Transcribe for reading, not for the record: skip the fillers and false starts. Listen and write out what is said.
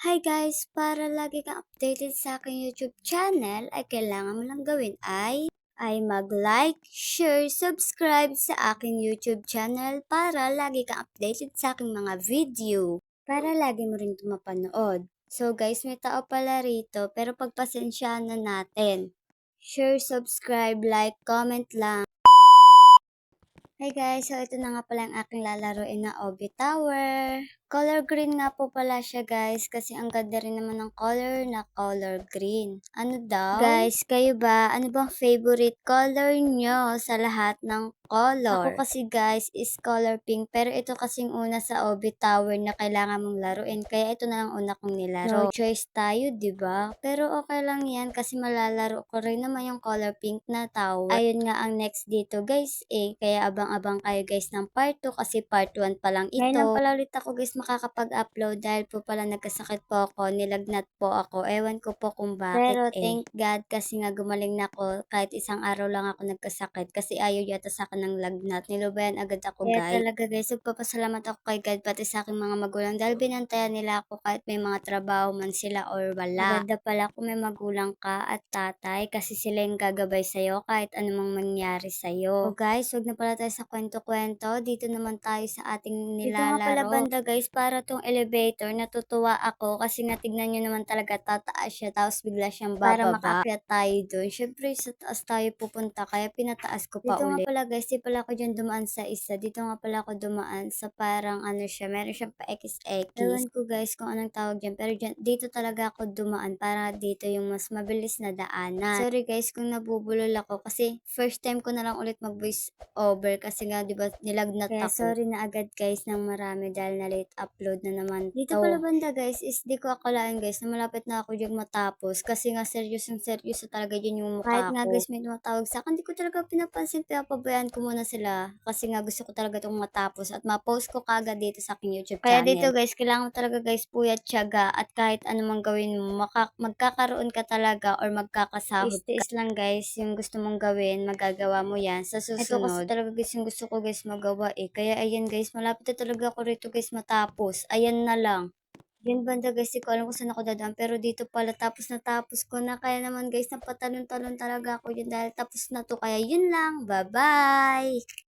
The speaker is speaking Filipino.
Hi guys! Para lagi kang updated sa aking YouTube channel, ay kailangan mo lang gawin ay mag-like, share, subscribe sa aking YouTube channel para lagi kang updated sa aking mga video. Para lagi mo rin ito mapanood. So guys, may tao pala rito pero pagpasensyahan na natin. Share, subscribe, like, comment lang. Hi guys! So ito na nga pala ang aking lalaroin na Obi Tower. Color green nga po pala siya guys kasi ang ganda rin naman ng color na color green. Ano daw? Guys, kayo ba? Ano bang favorite color nyo sa lahat ng color? Ako kasi guys is color pink pero ito kasing una sa Obi Tower na kailangan mong laruin kaya ito na lang una kong nilaro. No choice tayo, di ba? Pero okay lang yan kasi malalaro ko rin naman yung color pink na tower. Ayun nga ang next dito guys kaya abang-abang kayo guys ng part 2 kasi part 1 pa lang ito. Ngayon lang pala ulit ako guys makakapag-upload dahil po pala nagkasakit po ako, nilagnat po ako, ewan ko po kung bakit Pero thank God kasi nga gumaling na ako kahit isang araw lang ako nagkasakit kasi ayaw yata sa akin ng lagnat. Nilubayan agad ako guys. Kaya talaga guys, nagpapasalamat ako kay God pati sa aking mga magulang dahil binantayan nila ako kahit may mga trabaho man sila or wala. Maganda pala kung may magulang ka at tatay kasi sila yung gagabay sa'yo kahit anumang mangyari sa'yo. O guys, wag na pala tayo sa kwento-kwento. Dito naman tayo sa ating nilalaro. Dito nga pala banda guys, para tong elevator, natutuwa ako kasi nga tignan nyo naman talaga tataas siya tapos bigla siyang bababa. Para makaakyat tayo dun. Syempre sa taas tayo pupunta kaya pinataas ko pa Dito nga pala guys, di pala ako dyan dumaan sa isa. Dito nga pala ako dumaan sa parang ano siya, meron siyang pa-X-X. Ewan ko guys kung anong tawag dyan, pero dito talaga ako dumaan para dito yung mas mabilis na daanan. Sorry guys kung nabubulol ako kasi first time ko na lang ulit mag-voice over kasi nga 'di ba nilagnat Kaya ako. Sorry na agad guys ng marami dahil na late upload na naman Dito pala banda guys is di ko akalain guys na malapit na ako diyang matapos kasi nga seryoso talaga dyan yung mukha Kahit nga ko. Guys may tumatawag sa akin, di ko talaga pinapansin, pinapabayaan ko muna sila kasi nga gusto ko talaga itong matapos at ma-post ko kagad dito sa aking YouTube Kaya channel. Dito guys, kailangan mo talaga guys puyat tiyaga at kahit anumang gawin mo, magkakaroon ka talaga or magkakasahod ka. Tiis lang guys, yung gusto mong gawin, magagawa mo yan sa susunod. Ito kasi talaga guys yung gusto ko guys magawa Kaya ayan guys, malapit na talaga ako rito guys matapos. Ayan na lang. Yun banda guys, di ko alam kung saan ako dadaan. Pero dito pala tapos na tapos ko na. Kaya naman guys, napatalon-talon talaga ako yun dahil tapos na to. Kaya yun lang. Bye-bye!